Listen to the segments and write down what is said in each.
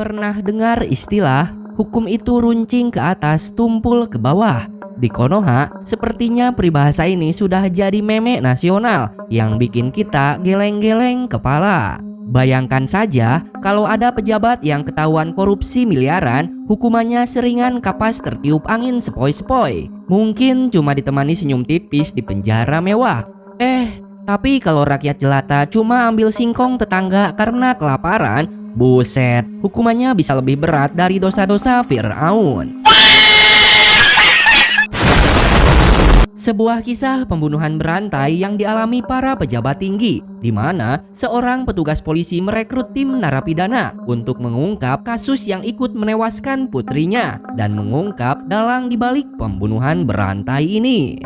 Pernah dengar istilah hukum itu runcing ke atas, tumpul ke bawah? Di Konoha, sepertinya peribahasa ini sudah jadi meme nasional yang bikin kita geleng-geleng kepala. Bayangkan saja kalau ada pejabat yang ketahuan korupsi miliaran, hukumannya seringan kapas tertiup angin sepoi-sepoi. Mungkin cuma ditemani senyum tipis di penjara mewah. Tapi kalau rakyat jelata cuma ambil singkong tetangga karena kelaparan, buset, hukumannya bisa lebih berat dari dosa-dosa Fir'aun. Sebuah kisah pembunuhan berantai yang dialami para pejabat tinggi, di mana seorang petugas polisi merekrut tim narapidana untuk mengungkap kasus yang ikut menewaskan putrinya dan mengungkap dalang dibalik pembunuhan berantai ini.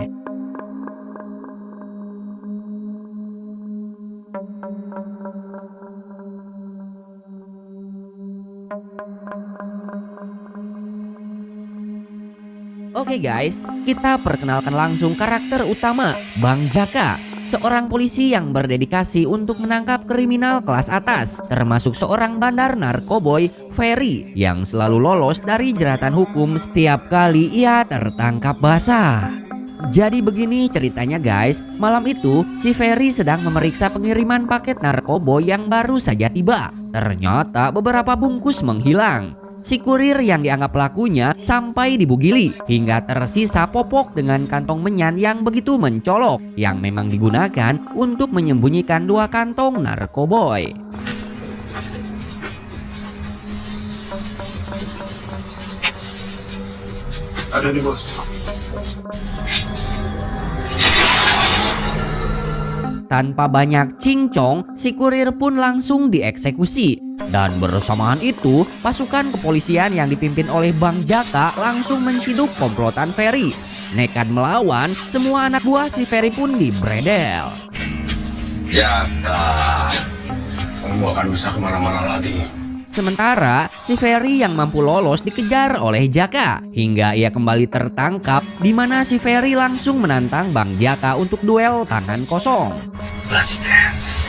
Oke guys, kita perkenalkan langsung karakter utama, Bang Jaka. Seorang polisi yang berdedikasi untuk menangkap kriminal kelas atas, termasuk seorang bandar narkoboy, Ferry, yang selalu lolos dari jeratan hukum setiap kali ia tertangkap basah. Jadi begini ceritanya guys, malam itu si Ferry sedang memeriksa pengiriman paket narkoboy yang baru saja tiba. Ternyata beberapa bungkus menghilang. Si kurir yang dianggap pelakunya sampai dibugili hingga tersisa popok dengan kantong menyan yang begitu mencolok yang memang digunakan untuk menyembunyikan 2 kantong narkoboy. Ada nih bos. Tanpa banyak cincong, si kurir pun langsung dieksekusi. Dan bersamaan itu, pasukan kepolisian yang dipimpin oleh Bang Jaka langsung menciduk komplotan Ferry. Nekat melawan, semua anak buah si Ferry pun dibredel. Jaka, kamu akan bisa kemana-mana lagi. Sementara si Ferry yang mampu lolos dikejar oleh Jaka hingga ia kembali tertangkap, di mana si Ferry langsung menantang Bang Jaka untuk duel tangan kosong. Let's dance.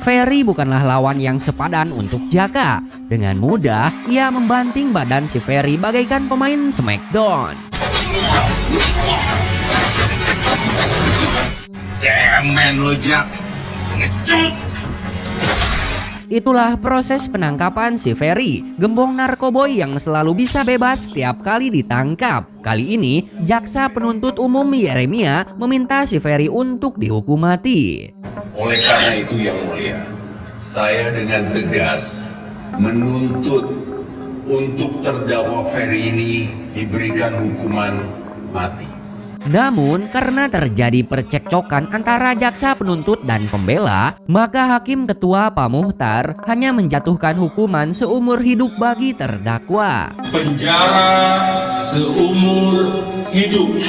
Ferry bukanlah lawan yang sepadan untuk Jaka. Dengan mudah ia membanting badan si Ferry bagaikan pemain Smackdown. Cemen lo Jak, ngecut. Itulah proses penangkapan si Ferry, gembong narkoboy yang selalu bisa bebas setiap kali ditangkap. Kali ini, jaksa penuntut umum Yeremia meminta si Ferry untuk dihukum mati. Oleh karena itu yang mulia, saya dengan tegas menuntut untuk terdakwa Ferry ini diberikan hukuman mati. Namun karena terjadi percekcokan antara jaksa penuntut dan pembela, maka Hakim Ketua Pak Muhtar hanya menjatuhkan hukuman seumur hidup bagi terdakwa. Penjara seumur hidup.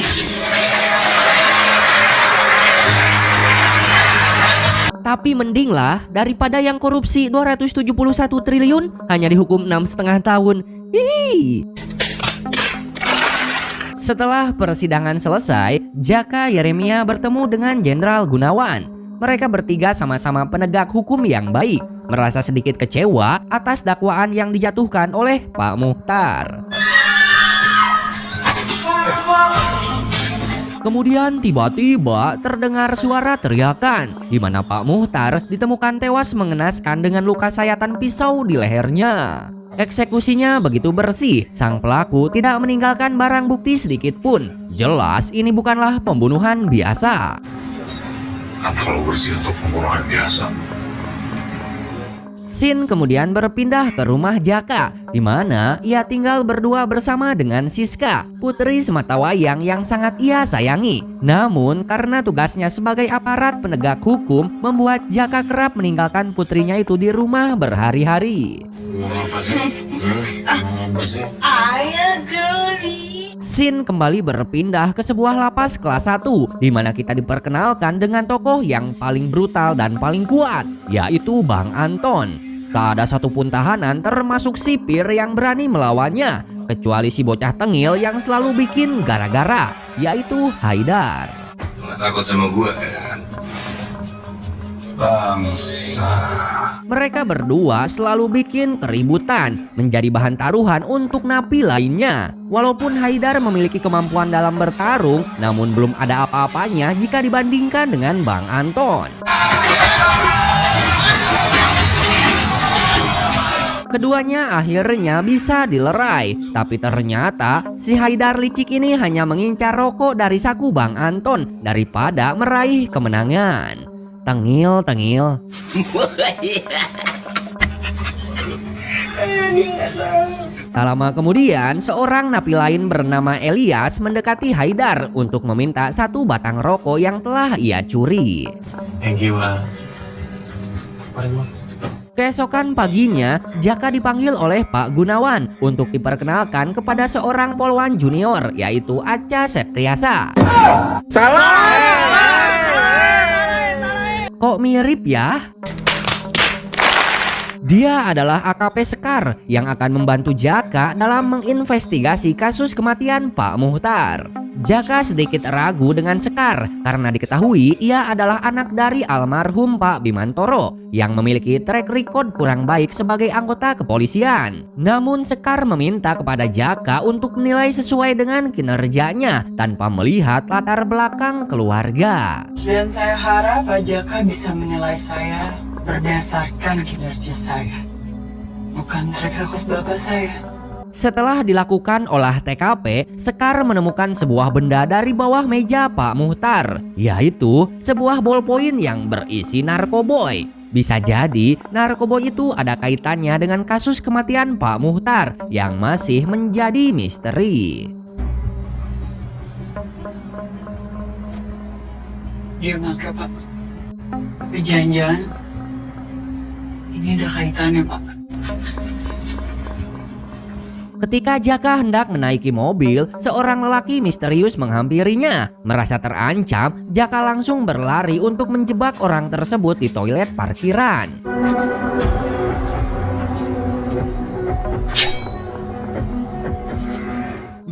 Tapi mendinglah daripada yang korupsi 271 triliun hanya dihukum 6,5 tahun. Hihi. Setelah persidangan selesai, Jaka Yeremia bertemu dengan Jenderal Gunawan. Mereka bertiga sama-sama penegak hukum yang baik, merasa sedikit kecewa atas dakwaan yang dijatuhkan oleh Pak Muhtar. Kemudian tiba-tiba terdengar suara teriakan, di mana Pak Muhtar ditemukan tewas mengenaskan dengan luka sayatan pisau di lehernya. Eksekusinya begitu bersih, sang pelaku tidak meninggalkan barang bukti sedikit pun. Jelas ini bukanlah pembunuhan biasa. Terlalu bersih untuk pembunuhan biasa. Sin kemudian berpindah ke rumah Jaka, di mana ia tinggal berdua bersama dengan Siska, putri sematawayang yang sangat ia sayangi. Namun karena tugasnya sebagai aparat penegak hukum, membuat Jaka kerap meninggalkan putrinya itu di rumah berhari-hari. Sin kembali berpindah ke sebuah lapas kelas 1, di mana kita diperkenalkan dengan tokoh yang paling brutal dan paling kuat, yaitu Bang Anton. Tak ada satupun tahanan termasuk sipir yang berani melawannya, kecuali si bocah tengil yang selalu bikin gara-gara, yaitu Haidar. Nggak takut sama gua kan? bangsa. Mereka berdua selalu bikin keributan, menjadi bahan taruhan untuk napi lainnya. Walaupun Haidar memiliki kemampuan dalam bertarung, namun belum ada apa-apanya jika dibandingkan dengan Bang Anton. Keduanya akhirnya bisa dilerai, tapi ternyata si Haidar licik ini hanya mengincar rokok dari saku Bang Anton daripada meraih kemenangan. Tengil. Tak lama kemudian, seorang napi lain bernama Elias mendekati Haidar untuk meminta satu batang rokok yang telah ia curi. Thank you, Keesokan paginya, Jaka dipanggil oleh Pak Gunawan untuk diperkenalkan kepada seorang polwan junior, yaitu Acha Septriasa. Kok mirip ya? Dia adalah AKP Sekar yang akan membantu Jaka dalam menginvestigasi kasus kematian Pak Muhtar. Jaka sedikit ragu dengan Sekar karena diketahui ia adalah anak dari almarhum Pak Bimantoro yang memiliki track record kurang baik sebagai anggota kepolisian. Namun Sekar meminta kepada Jaka untuk menilai sesuai dengan kinerjanya tanpa melihat latar belakang keluarga. Dan saya harap Pak Jaka bisa menilai saya berdasarkan kinerja saya, bukan track record bapak saya. Setelah dilakukan olah TKP, Sekar menemukan sebuah benda dari bawah meja Pak Muhtar, yaitu sebuah ballpoint yang berisi narkoboy. Bisa jadi narkoboy itu ada kaitannya dengan kasus kematian Pak Muhtar yang masih menjadi misteri. Dia maka Pak, tapi jangan-jangan ini ada kaitannya Pak. Ketika Jaka hendak menaiki mobil, seorang lelaki misterius menghampirinya. Merasa terancam, Jaka langsung berlari untuk menjebak orang tersebut di toilet parkiran.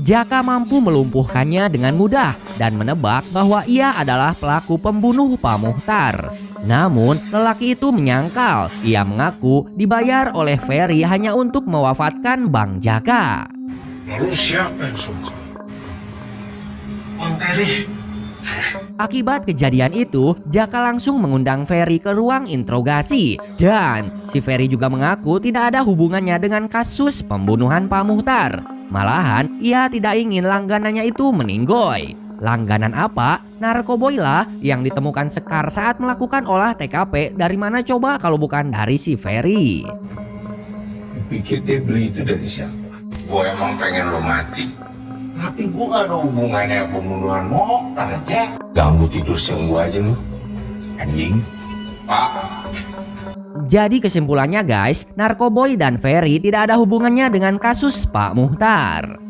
Jaka mampu melumpuhkannya dengan mudah dan menebak bahwa ia adalah pelaku pembunuh Pak Muhtar. Namun, lelaki itu menyangkal. Ia mengaku dibayar oleh Ferry hanya untuk mewafatkan Bang Jaka. Lalu siapa yang suka? Bang Ferry. Akibat kejadian itu, Jaka langsung mengundang Ferry ke ruang interogasi. Dan si Ferry juga mengaku tidak ada hubungannya dengan kasus pembunuhan Pak Muhtar. Malahan, ia tidak ingin langganannya itu meninggoy. Langganan apa? Narkoboy lah yang ditemukan Sekar saat melakukan olah TKP. Dari mana coba kalau bukan dari si Ferry? Pikir dia beli itu dari siapa? Gue emang pengen lo mati. Tapi gue gak ada hubungannya pembunuhan Mokhtar aja. Ganggu tidur siang gue aja lu. Anjing. Pak. Jadi kesimpulannya guys, Narkoboy dan Ferry tidak ada hubungannya dengan kasus Pak Muhtar.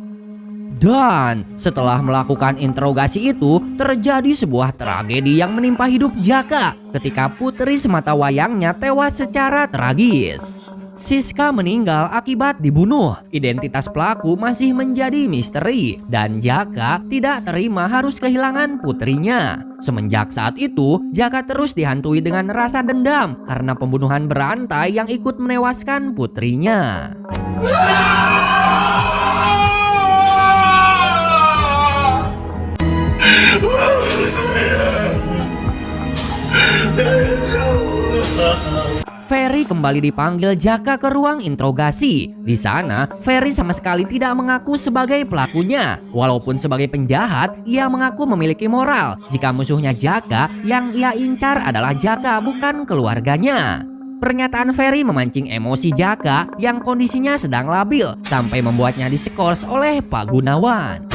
Dan setelah melakukan interogasi itu, terjadi sebuah tragedi yang menimpa hidup Jaka ketika putri sematawayangnya tewas secara tragis. Siska meninggal akibat dibunuh. Identitas pelaku masih menjadi misteri dan Jaka tidak terima harus kehilangan putrinya. Semenjak saat itu, Jaka terus dihantui dengan rasa dendam karena pembunuhan berantai yang ikut menewaskan putrinya. Ferry kembali dipanggil Jaka ke ruang interogasi. Di sana, Ferry sama sekali tidak mengaku sebagai pelakunya. Walaupun sebagai penjahat, ia mengaku memiliki moral jika musuhnya Jaka yang ia incar adalah Jaka bukan keluarganya. Pernyataan Ferry memancing emosi Jaka yang kondisinya sedang labil sampai membuatnya diskors oleh Pak Gunawan.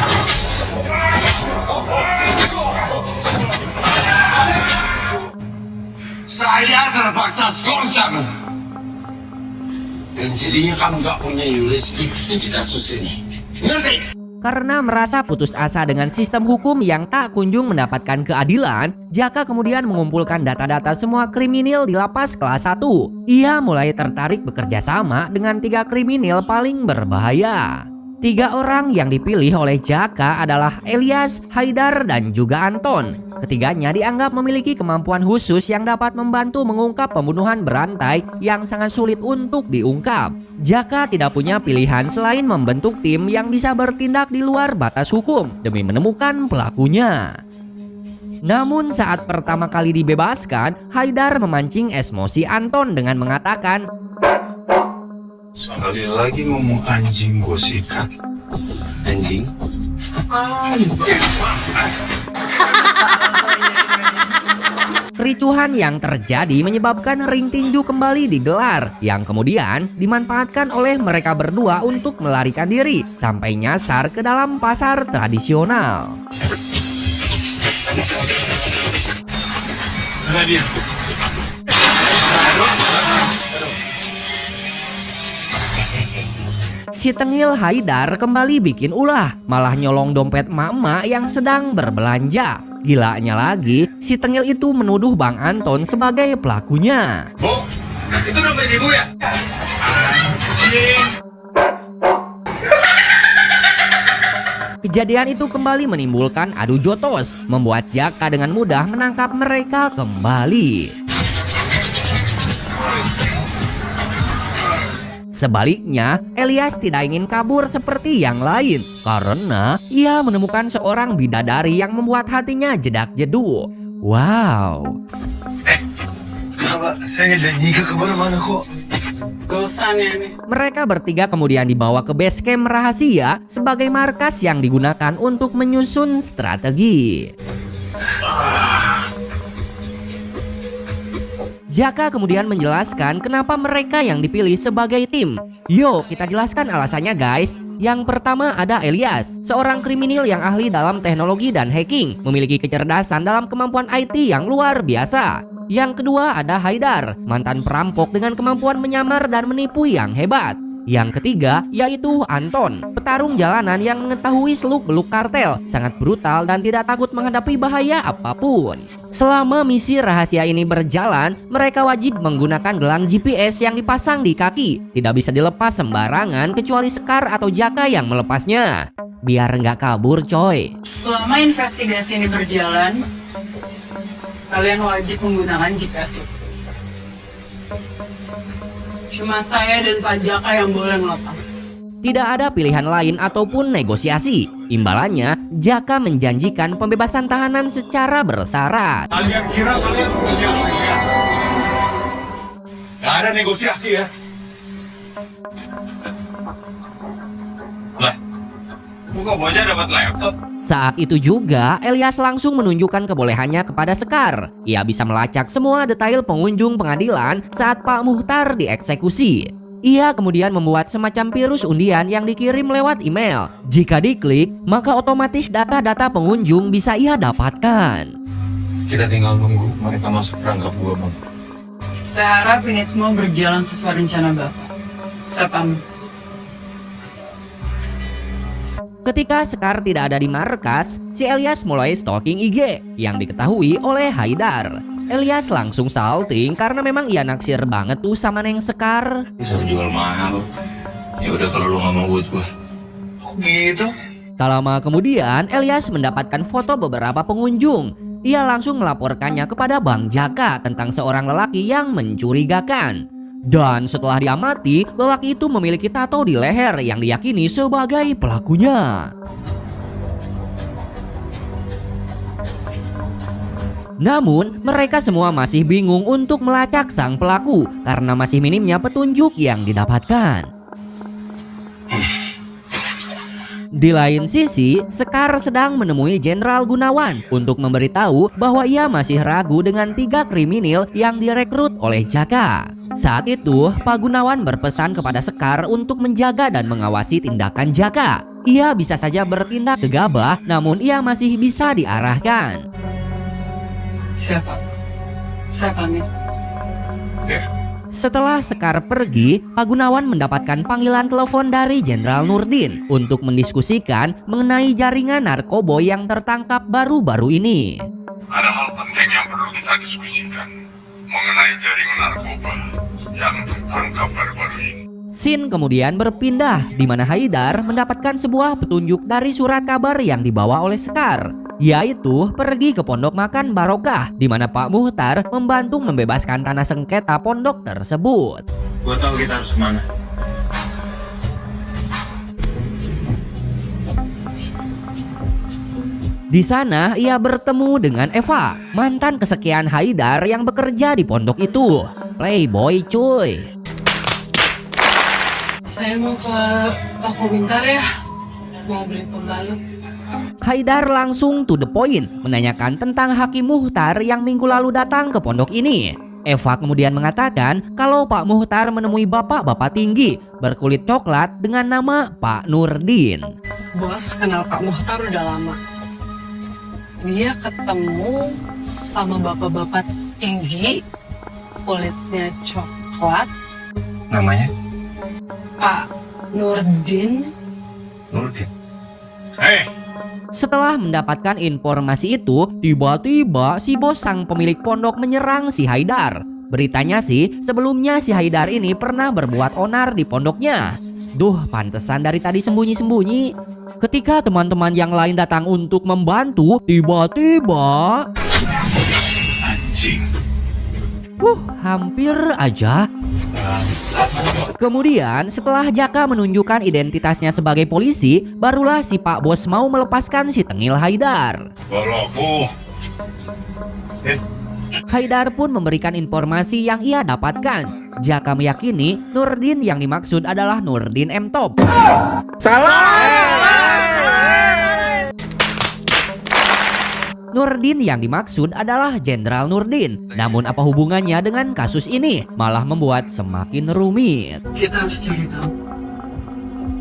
Saya terpaksa skors kamu. Dan jadinya kamu gak punya yurisdiksi di kasus ini. Ngerti? Karena merasa putus asa dengan sistem hukum yang tak kunjung mendapatkan keadilan, Jaka kemudian mengumpulkan data-data semua kriminal di lapas kelas 1. Ia mulai tertarik bekerja sama dengan 3 kriminal paling berbahaya. Tiga orang yang dipilih oleh Jaka adalah Elias, Haidar, dan juga Anton. Ketiganya dianggap memiliki kemampuan khusus yang dapat membantu mengungkap pembunuhan berantai yang sangat sulit untuk diungkap. Jaka tidak punya pilihan selain membentuk tim yang bisa bertindak di luar batas hukum demi menemukan pelakunya. Namun saat pertama kali dibebaskan, Haidar memancing emosi Anton dengan mengatakan, Sekali lagi ngomong anjing gue sikat. Anjing? kericuhan yang terjadi menyebabkan ring tinju kembali digelar, yang kemudian dimanfaatkan oleh mereka berdua untuk melarikan diri sampai nyasar ke dalam pasar tradisional. Si tengil Haidar kembali bikin ulah, malah nyolong dompet emak-emak yang sedang berbelanja. Gilanya lagi, si tengil itu menuduh Bang Anton sebagai pelakunya. Bu, itu dompet ibu ya? Anjing. Kejadian itu kembali menimbulkan adu jotos, membuat Jaka dengan mudah menangkap mereka kembali. Sebaliknya, Elias tidak ingin kabur seperti yang lain karena ia menemukan seorang bidadari yang membuat hatinya jedak-jeduk. Wow. Kenapa? Saya nggak janji ke kemana-mana kok. Dosannya nih. Mereka bertiga kemudian dibawa ke base camp rahasia sebagai markas yang digunakan untuk menyusun strategi. Jaka kemudian menjelaskan kenapa mereka yang dipilih sebagai tim. Yuk kita jelaskan alasannya guys. Yang pertama ada Elias, seorang kriminal yang ahli dalam teknologi dan hacking, memiliki kecerdasan dalam kemampuan IT yang luar biasa. Yang kedua ada Haidar, mantan perampok dengan kemampuan menyamar dan menipu yang hebat. Yang ketiga yaitu Anton, petarung jalanan yang mengetahui seluk-beluk kartel, sangat brutal dan tidak takut menghadapi bahaya apapun. Selama misi rahasia ini berjalan, mereka wajib menggunakan gelang GPS yang dipasang di kaki. Tidak bisa dilepas sembarangan kecuali Sekar atau Jaka yang melepasnya. Biar nggak kabur coy. Selama investigasi ini berjalan, kalian wajib menggunakan GPS itu. Cuma saya dan Pak Jaka yang boleh melepas. Tidak ada pilihan lain ataupun negosiasi. Imbalannya, Jaka menjanjikan pembebasan tahanan secara bersyarat. Kalian kira kalian punya ya? Gak ada negosiasi ya? Lah, kok bocah dapat laptop? Saat itu juga, Elias langsung menunjukkan kebolehannya kepada Sekar. Ia bisa melacak semua detail pengunjung pengadilan saat Pak Muhtar dieksekusi. Ia kemudian membuat semacam virus undian yang dikirim lewat email. Jika diklik, maka otomatis data-data pengunjung bisa ia dapatkan. Kita tinggal nunggu mereka masuk perangkap gua, Bang. Saya harap ini semua berjalan sesuai rencana Bapak. Saya pamit. Ketika Sekar tidak ada di markas, si Elias mulai stalking IG yang diketahui oleh Haidar. Elias langsung salting karena memang ia naksir banget tuh sama Neng Sekar. Bisa jual mahal. Ya udah kalau lu nggak mau buat gua. Kok gitu? Tak lama kemudian, Elias mendapatkan foto beberapa pengunjung. Ia langsung melaporkannya kepada Bang Jaka tentang seorang lelaki yang mencurigakan. Dan setelah diamati, lelaki itu memiliki tato di leher yang diyakini sebagai pelakunya. Namun, mereka semua masih bingung untuk melacak sang pelaku karena masih minimnya petunjuk yang didapatkan. Di lain sisi, Sekar sedang menemui Jenderal Gunawan untuk memberitahu bahwa ia masih ragu dengan 3 kriminal yang direkrut oleh Jaka. Saat itu, Pak Gunawan berpesan kepada Sekar untuk menjaga dan mengawasi tindakan Jaka. Ia bisa saja bertindak gegabah, namun ia masih bisa diarahkan. Siapa? Saya pamit. Ya. Setelah Sekar pergi, Pak Gunawan mendapatkan panggilan telepon dari Jenderal Nurdin untuk mendiskusikan mengenai jaringan narkoba yang tertangkap baru-baru ini. Ada hal penting yang perlu kita diskusikan mengenai jaringan narkoba yang tertangkap baru-baru ini. Scene kemudian berpindah di mana Haidar mendapatkan sebuah petunjuk dari surat kabar yang dibawa oleh Sekar, yaitu pergi ke pondok makan Barokah di mana Pak Muhtar membantu membebaskan tanah sengketa pondok tersebut. Gua tahu kita harus kemana. Di sana ia bertemu dengan Eva, mantan kesekian Haidar yang bekerja di pondok itu. Playboy cuy. Saya mau ke toko bentar ya. Mau beli pembalut. Haidar langsung to the point menanyakan tentang Hakim Muhtar yang minggu lalu datang ke pondok ini. Eva kemudian mengatakan kalau Pak Muhtar menemui bapak-bapak tinggi berkulit coklat dengan nama Pak Nurdin. Bos kenal Pak Muhtar udah lama. Dia ketemu sama bapak-bapak tinggi, kulitnya coklat, Namanya? Pak Nurdin. Nurdin. Setelah mendapatkan informasi itu, tiba-tiba si bos sang pemilik pondok menyerang si Haidar. Beritanya sih, sebelumnya si Haidar ini pernah berbuat onar di pondoknya. Duh, pantesan dari tadi sembunyi-sembunyi. Ketika teman-teman yang lain datang untuk membantu, tiba-tiba... Anjing. Hampir aja. Kemudian setelah Jaka menunjukkan identitasnya sebagai polisi, barulah si Pak Bos mau melepaskan si tengil Haidar. Kalau Haidar pun memberikan informasi yang ia dapatkan. Jaka meyakini Nurdin yang dimaksud adalah Nurdin M. Top. Nurdin yang dimaksud adalah Jenderal Nurdin. Namun apa hubungannya dengan kasus ini? Malah membuat semakin rumit. Kita harus cari tahu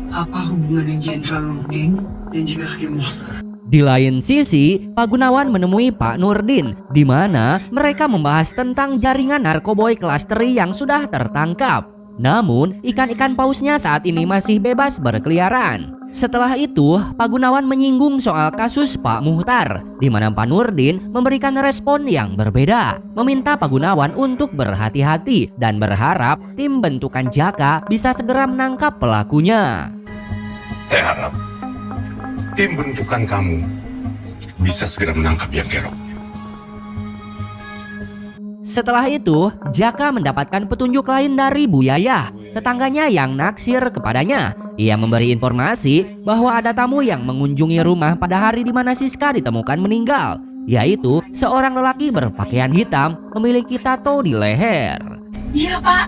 apa hubungannya Jenderal Nurdin dan juga Hakim Muhtar. Di lain sisi, Pak Gunawan menemui Pak Nurdin, di mana mereka membahas tentang jaringan narkoboy kelas teri yang sudah tertangkap. Namun, ikan-ikan pausnya saat ini masih bebas berkeliaran. Setelah itu, Pak Gunawan menyinggung soal kasus Pak Muhtar, di mana Pak Nurdin memberikan respon yang berbeda, meminta Pak Gunawan untuk berhati-hati dan berharap tim bentukan Jaka bisa segera menangkap pelakunya. saya harap tim bentukan kamu bisa segera menangkap yang kerok. Setelah itu, Jaka mendapatkan petunjuk lain dari Bu Yayah, tetangganya yang naksir kepadanya. Ia memberi informasi bahwa ada tamu yang mengunjungi rumah pada hari di mana Siska ditemukan meninggal, yaitu seorang lelaki berpakaian hitam memiliki tato di leher. Iya Pak,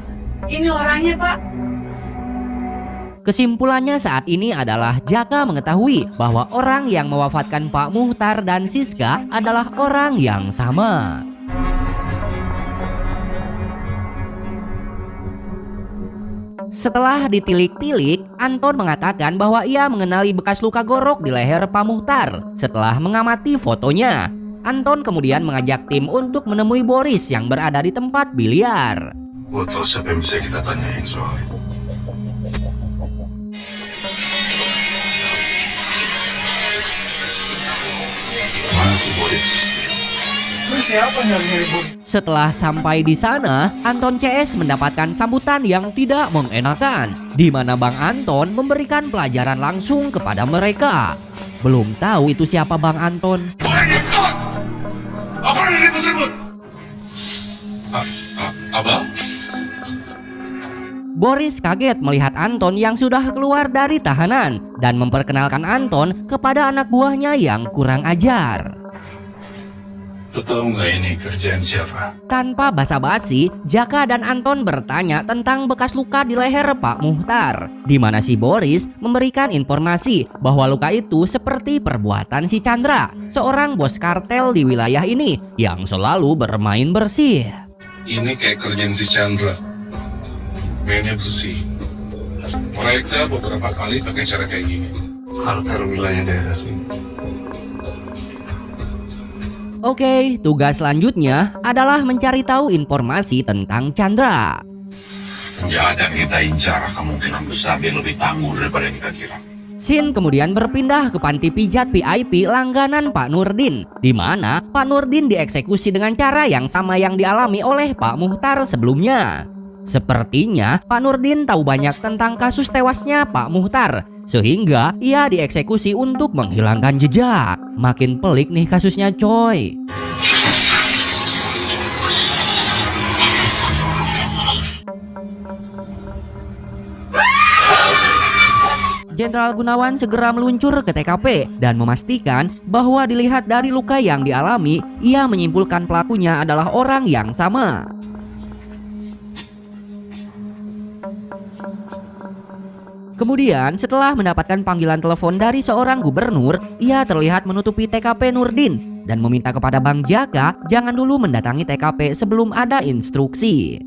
ini orangnya Pak. Kesimpulannya saat ini adalah Jaka mengetahui bahwa orang yang mewafatkan Pak Muhtar dan Siska adalah orang yang sama. Setelah ditilik-tilik, Anton mengatakan bahwa ia mengenali bekas luka gorok di leher Pak Muhtar. Setelah mengamati fotonya, Anton kemudian mengajak tim untuk menemui Boris yang berada di tempat biliar. Gue tau siapa yang bisa kita tanyain soalnya. Mana si Boris? Terus siapa nyari Boris? Setelah sampai di sana, Anton CS mendapatkan sambutan yang tidak mengenakan, di mana Bang Anton memberikan pelajaran langsung kepada mereka. Belum tahu itu siapa Bang Anton. Apa yang ribut-ribut? Abang? Boris kaget melihat Anton yang sudah keluar dari tahanan dan memperkenalkan Anton kepada anak buahnya yang kurang ajar. Lo tau nggak ini kerjaan siapa? Tanpa basa-basi, Jaka dan Anton bertanya tentang bekas luka di leher Pak Muhtar, di mana si Boris memberikan informasi bahwa luka itu seperti perbuatan si Chandra, seorang bos kartel di wilayah ini yang selalu bermain bersih. Ini kayak kerjaan si Chandra. Mainnya bersih. Mereka beberapa kali pakai cara kayak gini. Kartel wilayah daerah sini. Oke, tugas selanjutnya adalah mencari tahu informasi tentang Chandra. Penjahat yang kita incar kemungkinan besar dia lebih tangguh daripada yang kita kira. Scene kemudian berpindah ke panti pijat VIP langganan Pak Nurdin, di mana Pak Nurdin dieksekusi dengan cara yang sama yang dialami oleh Pak Muhtar sebelumnya. Sepertinya Pak Nurdin tahu banyak tentang kasus tewasnya Pak Muhtar, sehingga ia dieksekusi untuk menghilangkan jejak. Makin pelik nih kasusnya coy. Jenderal Gunawan segera meluncur ke TKP dan memastikan bahwa dilihat dari luka yang dialami, ia menyimpulkan pelakunya adalah orang yang sama. Kemudian setelah mendapatkan panggilan telepon dari seorang gubernur, ia terlihat menutupi TKP Nurdin dan meminta kepada Bang Jaka jangan dulu mendatangi TKP sebelum ada instruksi.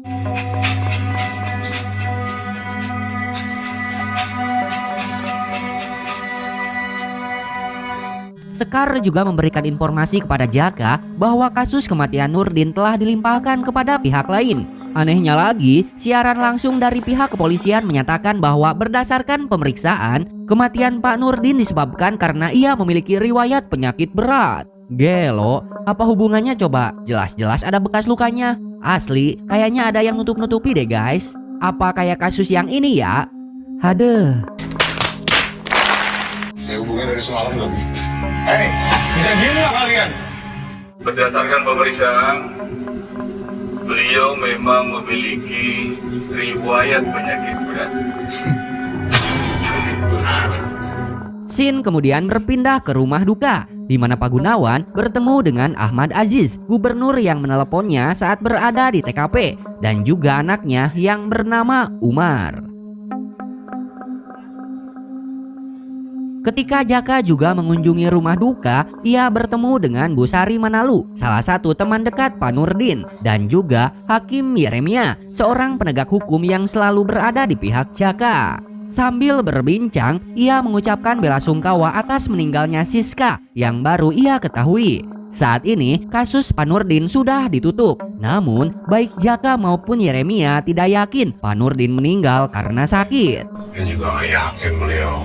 Sekar juga memberikan informasi kepada Jaka bahwa kasus kematian Nurdin telah dilimpahkan kepada pihak lain. Anehnya lagi, siaran langsung dari pihak kepolisian menyatakan bahwa berdasarkan pemeriksaan, kematian Pak Nurdin disebabkan karena ia memiliki riwayat penyakit berat. Gelo, apa hubungannya coba? Jelas-jelas ada bekas lukanya. Asli, kayaknya ada yang nutup-nutupi deh guys. Apa kayak kasus yang ini ya? Hadeh. Saya hubungin dari semalam gak, Bu? Hei, bisa diem gak kalian? Berdasarkan pemeriksaan, beliau memang memiliki riwayat penyakit berat. Scene kemudian berpindah ke rumah duka, di mana Pak Gunawan bertemu dengan Ahmad Aziz, gubernur yang meneleponnya saat berada di TKP, dan juga anaknya yang bernama Umar. Ketika Jaka juga mengunjungi rumah duka, ia bertemu dengan Bu Sari Manalu, salah satu teman dekat Pak Nurdin, dan juga Hakim Yeremia, seorang penegak hukum yang selalu berada di pihak Jaka. Sambil berbincang, ia mengucapkan bela sungkawa atas meninggalnya Siska yang baru ia ketahui. Saat ini kasus Pak Nurdin sudah ditutup. Namun baik Jaka maupun Yeremia tidak yakin Pak Nurdin meninggal karena sakit. Saya juga gak yakin beliau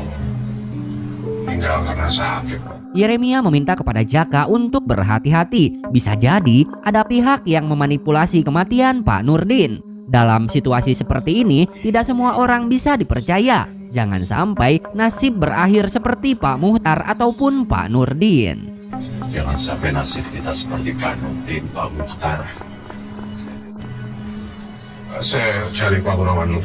meninggal karena sakit. Yeremia meminta kepada Jaka untuk berhati-hati. Bisa jadi ada pihak yang memanipulasi kematian Pak Nurdin. Dalam situasi seperti ini, tidak semua orang bisa dipercaya. Jangan sampai nasib berakhir seperti Pak Muhtar ataupun Pak Nurdin. Jangan sampai nasib kita seperti Pak Nurdin, Pak Muhtar. Saya cari Pak Gunawan dulu.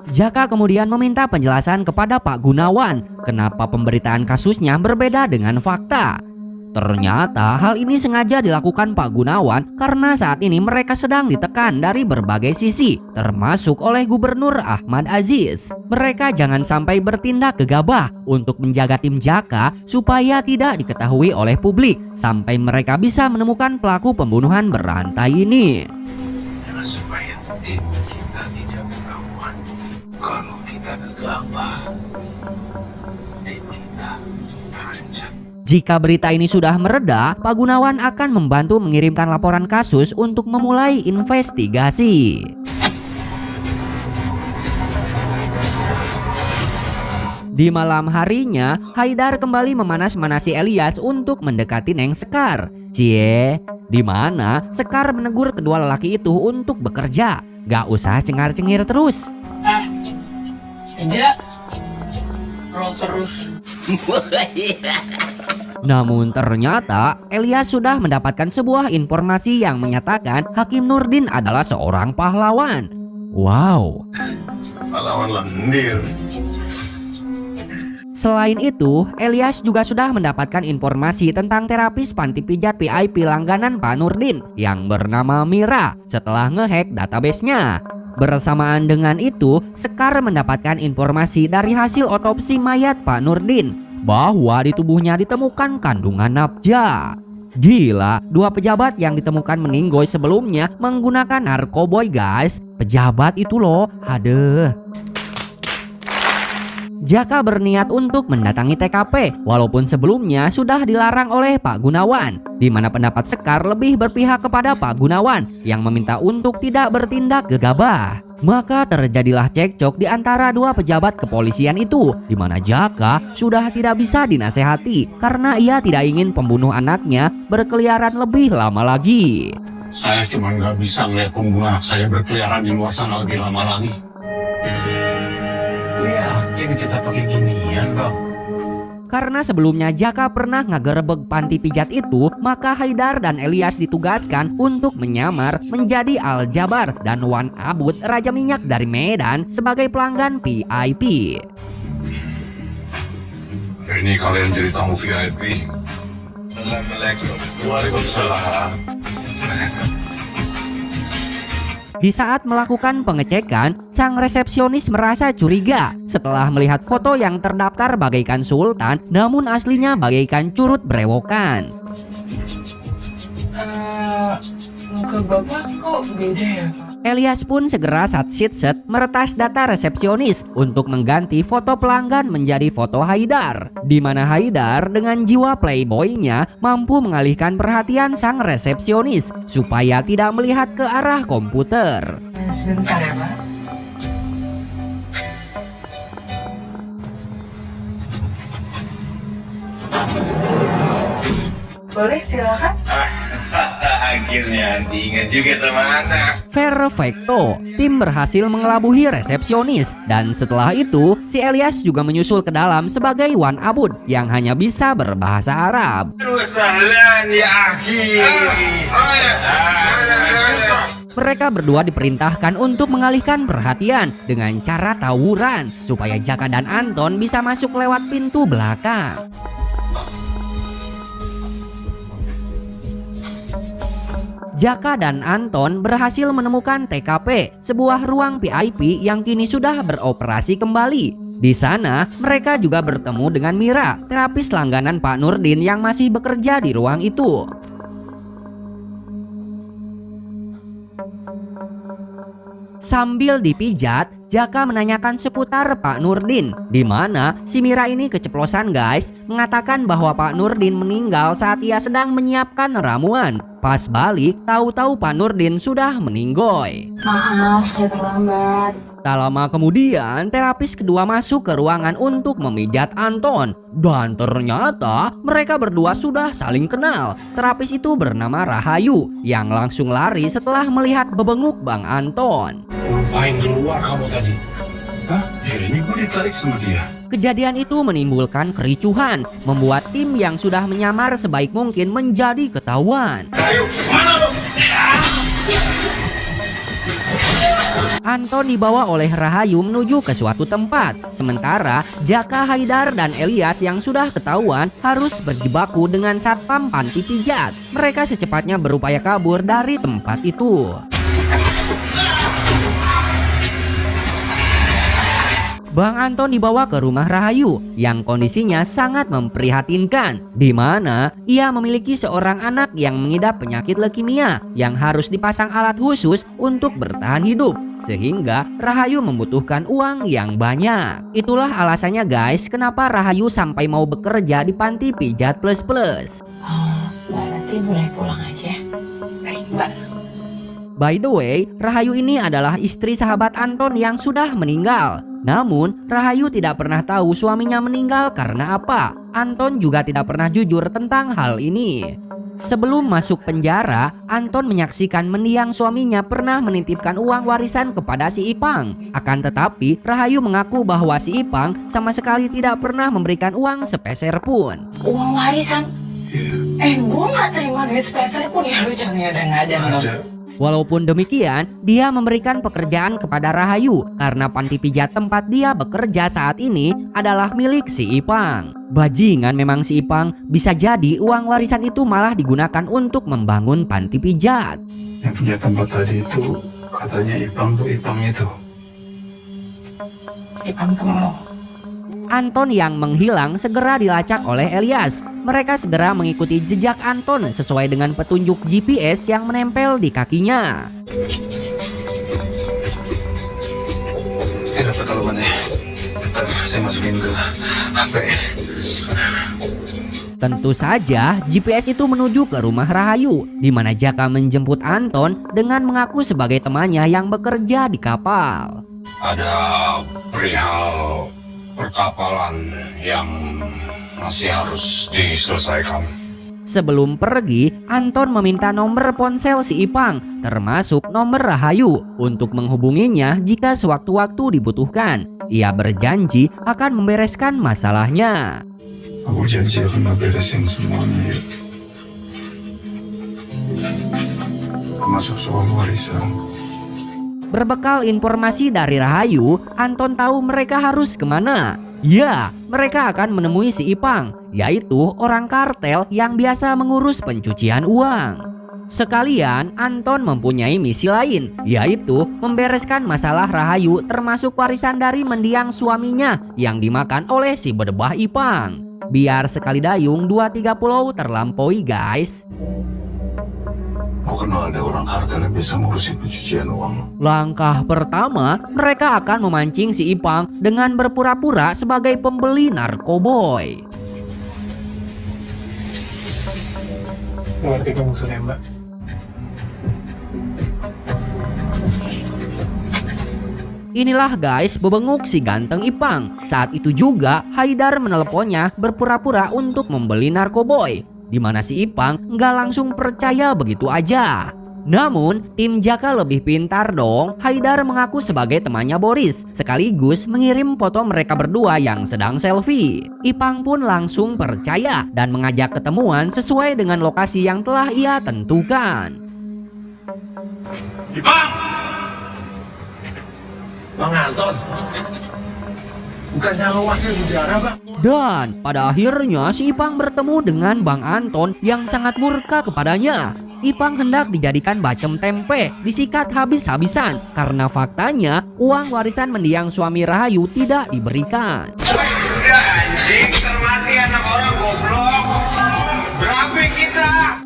Jaka kemudian meminta penjelasan kepada Pak Gunawan kenapa pemberitaan kasusnya berbeda dengan fakta. Ternyata hal ini sengaja dilakukan Pak Gunawan karena saat ini mereka sedang ditekan dari berbagai sisi, termasuk oleh Gubernur Ahmad Aziz. Mereka jangan sampai bertindak gegabah untuk menjaga tim Jaka supaya tidak diketahui oleh publik sampai mereka bisa menemukan pelaku pembunuhan berantai ini. Jangan supaya tim kita tidak ketahuan. Kalau kita gegabah, tim kita terancam. Jika berita ini sudah mereda, Pak Gunawan akan membantu mengirimkan laporan kasus untuk memulai investigasi. Di malam harinya, Haidar kembali memanas-manasi Elias untuk mendekati Neng Sekar. Cie, di mana Sekar menegur kedua lelaki itu untuk bekerja. Gak usah cengar-cengir terus. Kerja. Roll terus. Namun ternyata Elias sudah mendapatkan sebuah informasi yang menyatakan Hakim Nurdin adalah seorang pahlawan. Wow. Pahlawan lendir. Selain itu, Elias juga sudah mendapatkan informasi tentang terapis panti pijat VIP langganan Pak Nurdin yang bernama Mira setelah ngehack database-nya. Bersamaan dengan itu, Sekar mendapatkan informasi dari hasil otopsi mayat Pak Nurdin bahwa di tubuhnya ditemukan kandungan nafza. Gila, dua pejabat yang ditemukan meninggoy sebelumnya menggunakan narkoboy guys. Pejabat itu loh, adeh. Jaka berniat untuk mendatangi TKP walaupun sebelumnya sudah dilarang oleh Pak Gunawan, di mana pendapat Sekar lebih berpihak kepada Pak Gunawan yang meminta untuk tidak bertindak gegabah. Maka terjadilah cekcok di antara dua pejabat kepolisian itu, di mana Jaka sudah tidak bisa dinasehati karena ia tidak ingin pembunuh anaknya berkeliaran lebih lama lagi. Saya cuma nggak bisa ngeliat pembunuh anak saya berkeliaran di luar sana lebih lama lagi. Lu yakin kita pakai ginian, Bang? Karena sebelumnya Jaka pernah ngagerebeg panti pijat itu, maka Haidar dan Elias ditugaskan untuk menyamar menjadi Al-Jabar dan Wan Abud, Raja Minyak dari Medan, sebagai pelanggan VIP. Hari ini kalian jadi tamu VIP. Assalamualaikum. Waalaikumsalam. Di saat melakukan pengecekan, sang resepsionis merasa curiga setelah melihat foto yang terdaftar bagaikan sultan, namun aslinya bagaikan curut berewokan. Muka bapak kok beda ya, Pak? Elias pun segera satsit-set meretas data resepsionis untuk mengganti foto pelanggan menjadi foto Haidar, di mana Haidar dengan jiwa playboy-nya mampu mengalihkan perhatian sang resepsionis supaya tidak melihat ke arah komputer. Sebentar ya, Pak. Boleh, silakan. Akhirnya ingat juga sama anak. Perfecto, tim berhasil mengelabuhi resepsionis dan setelah itu si Elias juga menyusul ke dalam sebagai Wan Abud yang hanya bisa berbahasa Arab. Sahlan ya akhi. Mereka berdua diperintahkan untuk mengalihkan perhatian dengan cara tawuran supaya Jaka dan Anton bisa masuk lewat pintu belakang. Jaka dan Anton berhasil menemukan TKP, sebuah ruang VIP yang kini sudah beroperasi kembali. Di sana, mereka juga bertemu dengan Mira, terapis langganan Pak Nurdin yang masih bekerja di ruang itu. Sambil dipijat, Jaka menanyakan seputar Pak Nurdin, di mana si Mira ini keceplosan guys, mengatakan bahwa Pak Nurdin meninggal saat ia sedang menyiapkan ramuan. Pas balik, tahu-tahu Pak Nurdin sudah meninggoy. Maaf, saya terlambat. Tak lama kemudian, terapis kedua masuk ke ruangan untuk memijat Anton. Dan ternyata mereka berdua sudah saling kenal. Terapis itu bernama Rahayu, yang langsung lari setelah melihat bebenguk Bang Anton. Ngapain keluar kamu tadi? Hah? Ini gue ditarik sama dia. Kejadian itu menimbulkan kericuhan, membuat tim yang sudah menyamar sebaik mungkin menjadi ketahuan. Anton dibawa oleh Rahayu menuju ke suatu tempat. Sementara Jaka, Haidar, dan Elias yang sudah ketahuan harus berjibaku dengan satpam panti pijat. Mereka secepatnya berupaya kabur dari tempat itu. Bang Anton dibawa ke rumah Rahayu yang kondisinya sangat memprihatinkan, di mana ia memiliki seorang anak yang mengidap penyakit leukemia yang harus dipasang alat khusus untuk bertahan hidup, sehingga Rahayu membutuhkan uang yang banyak. Itulah alasannya guys, kenapa Rahayu sampai mau bekerja di panti pijat plus plus. Mbak, nanti boleh pulang aja. Baik, Mbak. By the way, Rahayu ini adalah istri sahabat Anton yang sudah meninggal. Namun, Rahayu tidak pernah tahu suaminya meninggal karena apa. Anton juga tidak pernah jujur tentang hal ini. Sebelum masuk penjara, Anton menyaksikan mendiang suaminya pernah menitipkan uang warisan kepada si Ipang. Akan tetapi, Rahayu mengaku bahwa si Ipang sama sekali tidak pernah memberikan uang sepeser pun. Uang warisan? Gue gak terima duit sepeser pun ya. Lu jangan ada-ngada dong. Walaupun demikian, dia memberikan pekerjaan kepada Rahayu karena panti pijat tempat dia bekerja saat ini adalah milik si Ipang. Bajingan memang si Ipang, bisa jadi uang warisan itu malah digunakan untuk membangun panti pijat. Yang punya tempat tadi itu katanya Ipang itu. Ipang kamu. Anton yang menghilang segera dilacak oleh Elias. Mereka segera mengikuti jejak Anton sesuai dengan petunjuk GPS yang menempel di kakinya. Dapat alamatnya. Saya masukin ke HP. Tentu saja GPS itu menuju ke rumah Rahayu, di mana Jaka menjemput Anton dengan mengaku sebagai temannya yang bekerja di kapal. Ada perihal perkapalan yang masih harus diselesaikan. Sebelum pergi, Anton meminta nomor ponsel si Ipang, termasuk nomor Rahayu, untuk menghubunginya jika sewaktu-waktu dibutuhkan. Ia berjanji akan membereskan masalahnya. Aku janji akan beresin semuanya, ya. Termasuk soal warisan. Berbekal informasi dari Rahayu, Anton tahu mereka harus kemana. Ya, mereka akan menemui si Ipang, yaitu orang kartel yang biasa mengurus pencucian uang. Sekalian, Anton mempunyai misi lain, yaitu membereskan masalah Rahayu termasuk warisan dari mendiang suaminya yang dimakan oleh si berdebah Ipang. Biar sekali dayung 2-3 pulau terlampaui, guys. Aku kenal ada orang kartel yang bisa ngurusin pencucian uang. Langkah pertama, mereka akan memancing si Ipang dengan berpura-pura sebagai pembeli narkoboy. Ngerti kamu maksudnya, Mbak? Inilah guys bebenguk si ganteng Ipang. Saat itu juga Haidar meneleponnya berpura-pura untuk membeli narkoboy. Di mana si Ipang nggak langsung percaya begitu aja. Namun tim Jaka lebih pintar dong. Haidar mengaku sebagai temannya Boris, sekaligus mengirim foto mereka berdua yang sedang selfie. Ipang pun langsung percaya dan mengajak ketemuan sesuai dengan lokasi yang telah ia tentukan. Ipang! Bang Anton, bukannya lo masih di penjara, Bang? Dan pada akhirnya si Ipang bertemu dengan Bang Anton yang sangat murka kepadanya. Ipang hendak dijadikan bacem tempe, disikat habis-habisan karena faktanya uang warisan mendiang suami Rahayu tidak diberikan. Udah anjing, termati anak orang goblok. Berabe kita.